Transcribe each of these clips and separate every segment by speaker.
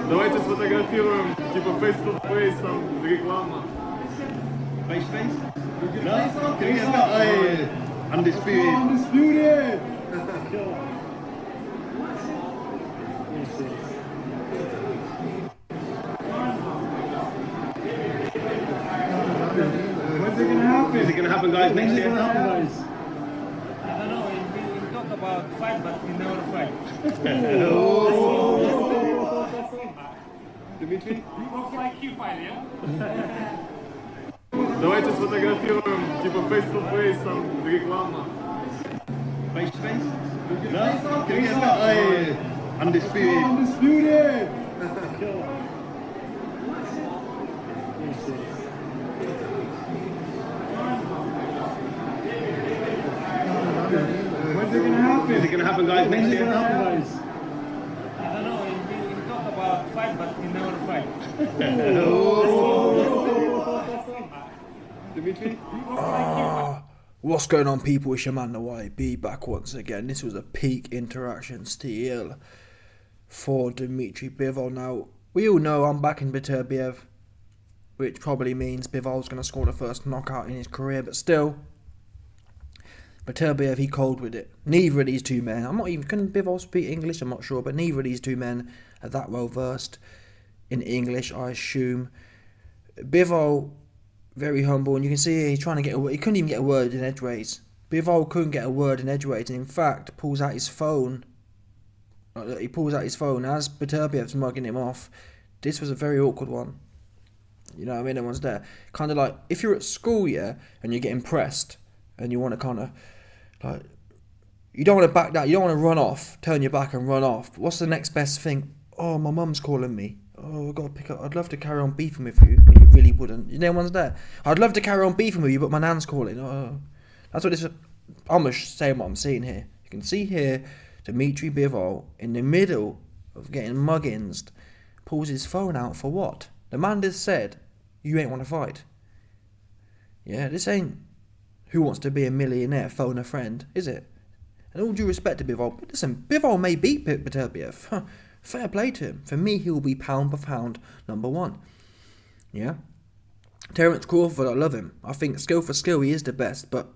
Speaker 1: Давайте сфотографируем, типа face-to-face, там реклама.
Speaker 2: Face-to-face? No? Undisputed.
Speaker 3: Undisputed! When's it gonna happen?
Speaker 2: Is it going to happen, guys, next
Speaker 3: When's it
Speaker 2: year?
Speaker 3: gonna happen, guys?
Speaker 4: I don't know, we talk about fight, but we never fight.
Speaker 2: Dimitri?
Speaker 4: We both like you fight, yeah?
Speaker 1: Давайте сфотографируем, типа face-to-face, там реклама.
Speaker 2: Face-to-face? No? Undisputed.
Speaker 3: Undisputed! When's it gonna happen?
Speaker 2: Is it going to happen, guys,
Speaker 3: When's
Speaker 2: next
Speaker 3: it
Speaker 2: year?
Speaker 3: gonna happen, guys?
Speaker 4: I don't know, we talk about fight, but we never fight.
Speaker 2: Dimitri?
Speaker 4: We both like you fight.
Speaker 5: What's going on, people? It's your man the YB back once again. This was a peak interaction steal for Dmitry Bivol. Now, we all know I'm backing Beterbiev, which probably means Bivol's going to score the first knockout in his career, but still, Beterbiev, he cold with it. Neither of these two men, I'm not even, can Bivol speak English? I'm not sure, but neither of these two men are that well versed in English, I assume. Bivol, very humble, and you can see he's trying to get a word. He couldn't even get a word in edgeways. Bivol couldn't get a word in edgeways, and in fact pulls out his phone. He pulls out his phone as Beterbiev's mugging him off. This was a very awkward one. You know what I mean? Everyone's there. Kind of like, if you're at school, yeah, and you're getting pressed, and you want to kind of, like, you don't want to back down, you don't want to run off, turn your back and run off. What's the next best thing? Oh, my mum's calling me. Oh, I've got to pick up. I'd love to carry on beefing with you, when you really wouldn't. You know, one's there. I'd love to carry on beefing with you, but my nan's calling. Oh, that's what this is. I'm just saying what I'm seeing here. You can see here, Dmitry Bivol, in the middle of getting muggins, pulls his phone out for what? The man just said, you ain't want to fight. Yeah, this ain't Who Wants to Be a Millionaire, phone a friend, is it? And all due respect to Bivol, but listen, Bivol may beat Beterbiev. Fair play to him. For me, he will be pound for pound #1. Yeah? Terence Crawford, I love him. I think skill for skill, he is the best, but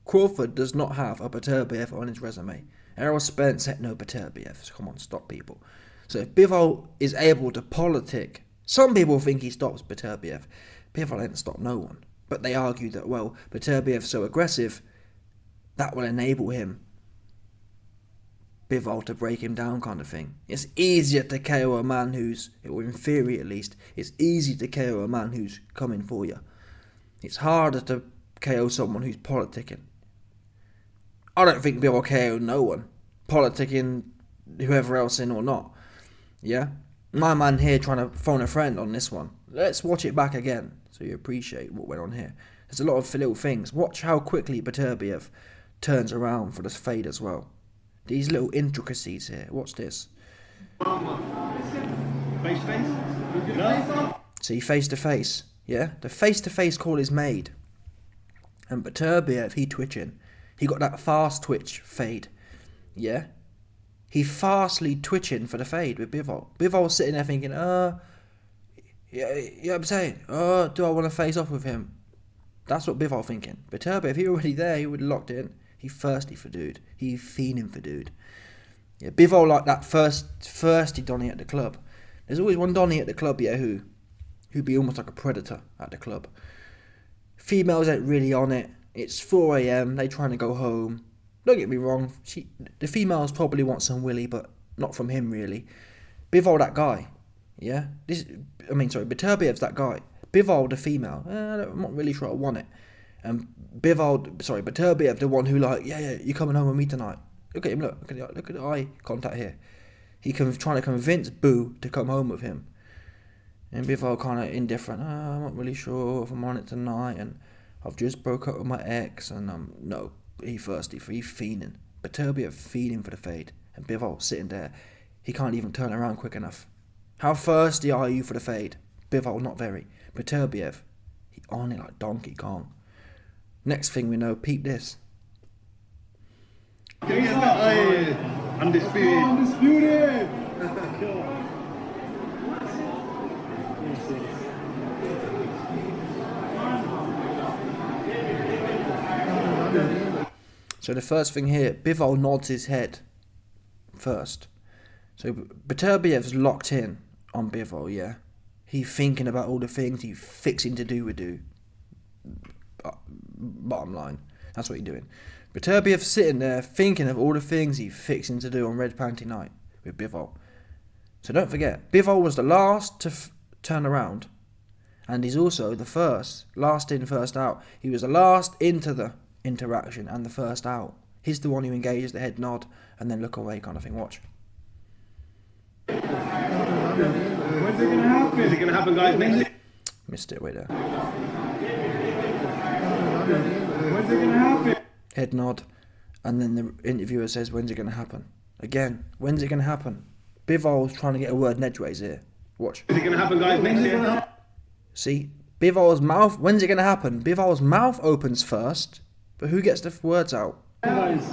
Speaker 5: Crawford does not have a Beterbiev on his resume. Errol Spence had no Beterbiev. So come on, stop people. So if Bivol is able to politic, some people think he stops Beterbiev. Bivol ain't stop no one. But they argue that, well, Beterbiev's so aggressive, that will enable him, Bivol, to break him down, kind of thing. It's easier to KO a man who's, or in theory at least, it's easy to KO a man who's coming for you. It's harder to KO someone who's politicking. I don't think Bivol KO no one, politicking whoever else in or not. Yeah? My man here trying to phone a friend on this one. Let's watch it back again so you appreciate what went on here. There's a lot of little things. Watch how quickly Beterbiev turns around for this fade as well. These little intricacies here. Watch this.
Speaker 2: Face-to-face? No?
Speaker 5: See, face-to-face. Yeah? The face-to-face call is made. And Beterbiev, he twitching. He got that fast twitch fade. Yeah? He fastly twitching for the fade with Bivol. Bivol's sitting there thinking, yeah, I'm saying, do I want to face off with him? That's what Bivol thinking. Beterbiev, he already there, he would have locked in. He thirsty for dude. He fiending for dude. Yeah, Bivol like that thirsty Donny at the club. There's always one Donny at the club, yeah, who be almost like a predator at the club. Females ain't really on it. It's 4 AM, they trying to go home. Don't get me wrong, the females probably want some willy, but not from him really. Bivol that guy, yeah. Beterbiev's that guy. Bivol the female. I'm not really sure I want it. And Beterbiev the one who like, yeah, you coming home with me tonight? Look at him, look at the eye contact here. He trying to convince Boo to come home with him. And Bivol kind of indifferent. I'm not really sure if I'm on it tonight, and I've just broke up with my ex, and no, he thirsty for, he fiending. Beterbiev feeding for the fade, and Bivol sitting there. He can't even turn around quick enough. How thirsty are you for the fade? Bivol, not very. Beterbiev, he on it like Donkey Kong. Next thing we know, peep this.
Speaker 2: Undisputed.
Speaker 3: Undisputed!
Speaker 5: So the first thing here, Bivol nods his head first. So Beterbiev's locked in on Bivol, yeah? He thinking about all the things he fixing to do. Bottom line, that's what he's doing. Beterbiev sitting there thinking of all the things he fixing to do on Red Panty Night with Bivol. So don't forget, Bivol was the last to turn around, and he's also the first, last in, first out. He was the last into the interaction and the first out. He's the one who engages the head nod and then look away kind of thing. Watch.
Speaker 3: When's it gonna happen?
Speaker 2: Is it going to happen, guys? Next.
Speaker 5: Missed it, wait there.
Speaker 3: When's it gonna happen?
Speaker 5: Head nod, and then the interviewer says, when's it going to happen? Again, when's it going to happen? Bivol's trying to get a word in edgeways here. Watch.
Speaker 2: Is it going to happen, guys? Next year.
Speaker 5: See, Bivol's mouth, when's it going to happen? Bivol's mouth opens first, but who gets the words out?
Speaker 3: Guys.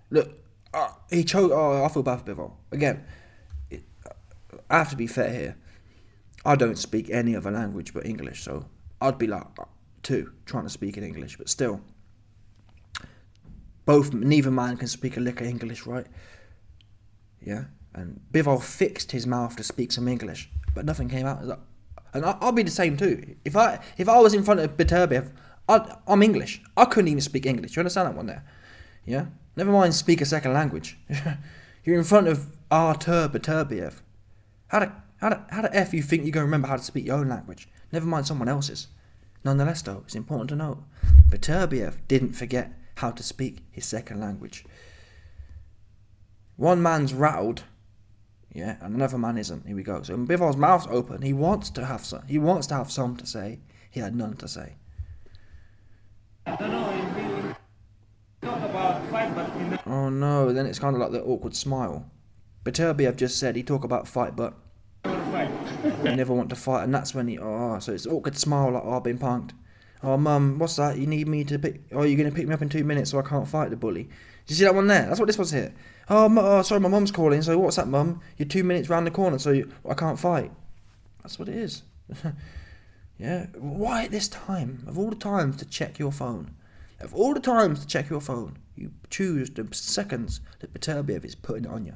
Speaker 5: Look, he choked. Oh, I feel bad for Bivol. Again, I have to be fair here. I don't speak any other language but English, so I'd be like, too, trying to speak in English, but still. Neither man can speak a lick of English, right? Yeah, and Bivol fixed his mouth to speak some English, but nothing came out. And I'll be the same too. If I was in front of Beterbiev, I'm English. I couldn't even speak English. You understand that one there? Yeah. Never mind speak a second language. You're in front of Artur Beterbiev. How the F you think you're going to remember how to speak your own language? Never mind someone else's. Nonetheless, though, it's important to note, Beterbiev didn't forget how to speak his second language. One man's rattled, yeah, and another man isn't. Here we go. So when Bivol's mouth's open, he wants to have some. He wants to have some to say. He had none to say.
Speaker 4: I don't know, he talk about fight, but he never
Speaker 5: Oh no! Then it's kind of like the awkward smile. Beterbiev just said he talk about fight, but
Speaker 4: fight.
Speaker 5: he never want to fight, and that's when he so it's awkward smile like I've been punked. Oh mum, what's that? You need me to pick? Oh, you're gonna pick me up in 2 minutes so I can't fight the bully. Did you see that one there? That's what this was here. Oh, sorry, my mum's calling. So what's that, mum? You're 2 minutes round the corner, so I can't fight. That's what it is. Yeah. Why at this time? Of all the times to check your phone, you choose the seconds that Beterbiev is putting it on you.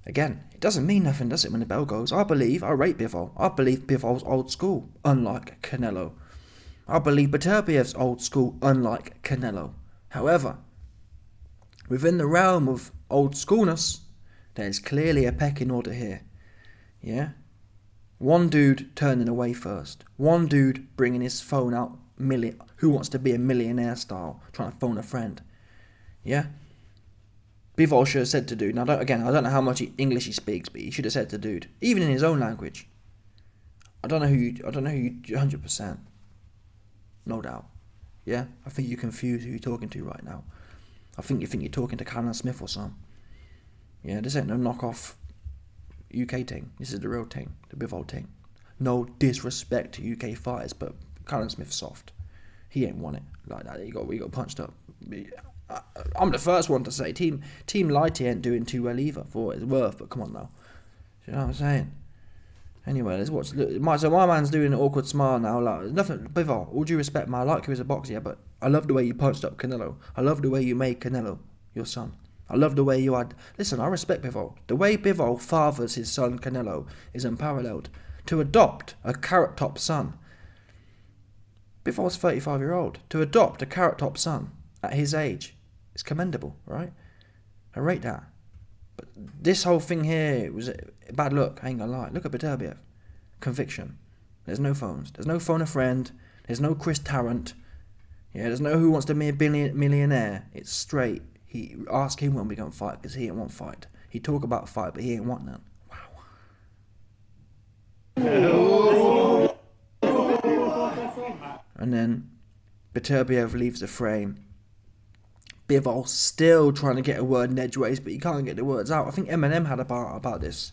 Speaker 5: Again, it doesn't mean nothing, does it, when the bell goes? I rate Bivol. I believe Bivol's old school, unlike Canelo. I believe Beterbiev's old school, unlike Canelo. However, within the realm of old schoolness, there's clearly a pecking order here. Yeah? One dude turning away first. One dude bringing his phone out, who wants to be a millionaire style, trying to phone a friend. Yeah? Bivol should have said to dude. Now, I don't know how much English he speaks, but he should have said to dude, even in his own language. I don't know who you 100%. No doubt. Yeah? I think you're confused who you're talking to right now. I think you're talking to Callum Smith or something. Yeah, this ain't no knockoff UK thing. This is the real thing, the Bivol thing. No disrespect to UK fighters, but Callum Smith's soft. He ain't won it like that. We got punched up. I'm the first one to say Team Lighty ain't doing too well either, for what it's worth, but come on now. Do you know what I'm saying? Anyway, let's watch. So my man's doing an awkward smile now. Like, nothing, Bivol, all due respect, man, I like you as a boxer, yeah, but I love the way you punched up Canelo. I love the way you made Canelo your son. I love the way you had... Listen, I respect Bivol. The way Bivol fathers his son Canelo is unparalleled. To adopt a carrot-top son. Bivol's 35-year-old. To adopt a carrot-top son at his age is commendable, right? I rate that. But this whole thing here was a bad look, I ain't gonna lie. Look at Beterbiev. Conviction. There's no phones. There's no phone a friend. There's no Chris Tarrant. Yeah, there's no who wants to be a millionaire. It's straight. He ask him when we gonna fight, because he ain't want fight. He talk about fight, but he ain't want none. Wow. And then Beterbiev leaves the frame. Bivol still trying to get a word in edgeways, but he can't get the words out. I think Eminem had a bar about this.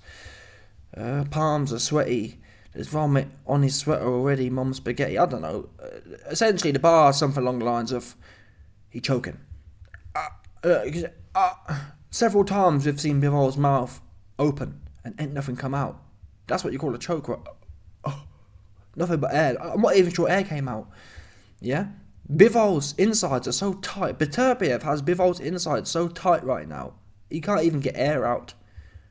Speaker 5: Palms are sweaty. There's vomit on his sweater already. Mum's spaghetti. I don't know. Essentially, the bar is something along the lines of he choking. Several times we've seen Bivol's mouth open and ain't nothing come out. That's what you call a choke. Nothing but air. I'm not even sure air came out. Yeah? Bivol's insides are so tight. Beterbiev has Bivol's insides so tight right now, he can't even get air out.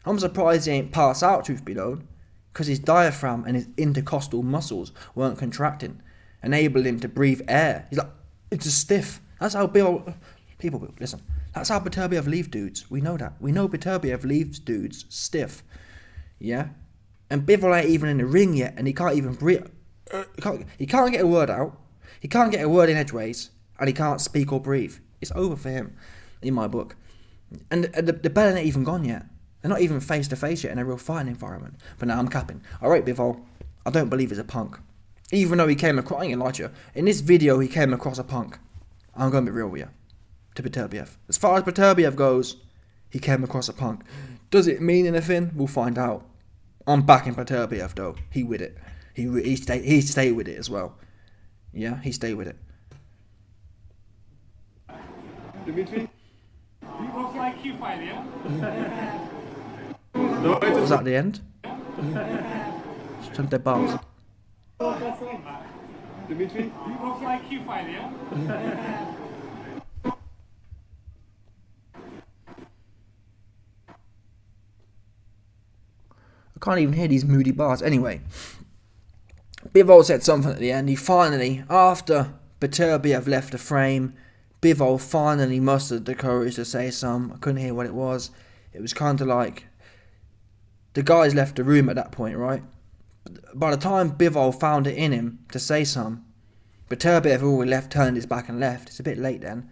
Speaker 5: I'm surprised he ain't passed out, truth be known, because his diaphragm and his intercostal muscles weren't contracting, enabling him to breathe air. He's like, it's just stiff. That's how Bivol... People, listen. That's how Beterbiev leaves dudes. We know that. We know Beterbiev leaves dudes stiff. Yeah? And Bivol ain't even in the ring yet, and he can't even breathe. He can't get a word out. He can't get a word in edgeways, and he can't speak or breathe. It's over for him, in my book. And the bell ain't even gone yet. They're not even face to face yet in a real fighting environment. But now I'm capping. Alright, Bivol, I don't believe he's a punk. Even though he came across, I ain't gonna lie to you, in this video he came across a punk. I'm gonna be real with you. To Beterbiev. As far as Beterbiev goes, he came across a punk. Does it mean anything? We'll find out. I'm backing Beterbiev though. He with it. He stayed with it as well. Yeah, he stayed with it.
Speaker 1: Dimitri?
Speaker 4: You both like you fight, yeah?
Speaker 5: Was that the end? Some dead balls.
Speaker 1: Dimitri?
Speaker 4: You both like you fight, yeah?
Speaker 5: I can't even hear these moody bars. Anyway, Bivol said something at the end. He finally, after Beterbiev left the frame, Bivol finally mustered the courage to say some. I couldn't hear what it was. It was kind of like the guys left the room at that point, right? By the time Bivol found it in him to say some, Beterbiev already left, turned his back and left. It's a bit late then.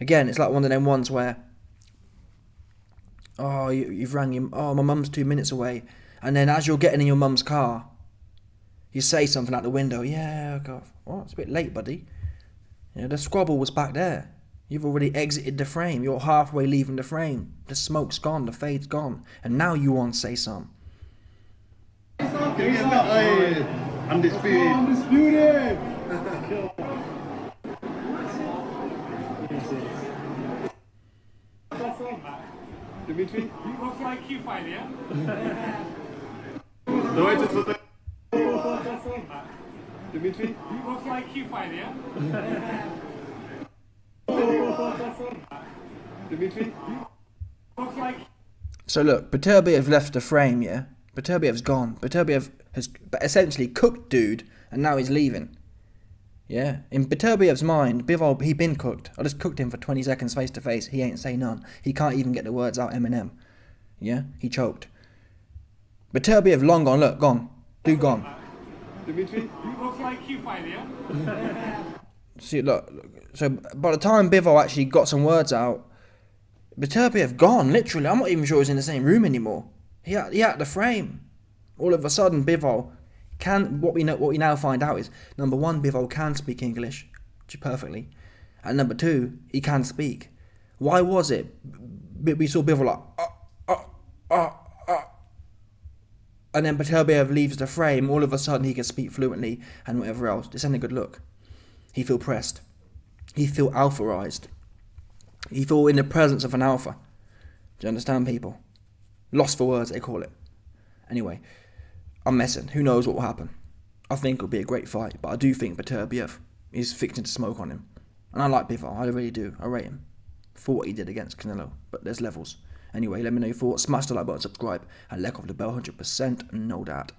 Speaker 5: Again, it's like one of them ones where, oh, you've rang him. Oh, my mum's 2 minutes away. And then as you're getting in your mum's car, you say something out the window. Yeah, God, well, it's a bit late, buddy. You know, the squabble was back there. You've already exited the frame. You're halfway leaving the frame. The smoke's gone. The fade's gone. And now you want to say something.
Speaker 2: Undisputed.
Speaker 3: Undisputed.
Speaker 1: Dimitri?
Speaker 4: You both like you fight, yeah?
Speaker 1: Давайте задать. Dimitri?
Speaker 4: You both like you fight, yeah?
Speaker 1: Dimitri?
Speaker 4: Both like
Speaker 5: So look, Beterbiev left the frame, yeah? Beterbiev's gone. Beterbiev has essentially cooked dude, and now he's leaving. Yeah? In Beterbiev's mind, Bivol, he been cooked. I just cooked him for 20 seconds face to face. He ain't say none. He can't even get the words out Eminem. Yeah? He choked. Beterbiev long gone. Look, gone. Dude gone.
Speaker 1: Dimitri?
Speaker 4: you both like you fight, yeah?
Speaker 5: See, look. So by the time Bivol actually got some words out, Beterbiev gone, literally. I'm not even sure he was in the same room anymore. He had the frame. All of a sudden, Bivol can. What we now find out is, number one, Bivol can speak English perfectly, and number two, he can speak. Why was it? We saw Bivol like, and then Beterbiev leaves the frame. All of a sudden, he can speak fluently and whatever else. This ain't a good look. He feel pressed. He feel alphaized. He feel in the presence of an alpha. Do you understand, people? Lost for words, they call it. Anyway, I'm messing. Who knows what will happen? I think it'll be a great fight, but I do think Beterbiev is fixing to smoke on him. And I like Bivol, I really do. I rate him for what he did against Canelo, but there's levels. Anyway, let me know your thoughts. Smash the like button, subscribe, and let off the bell 100%, no doubt.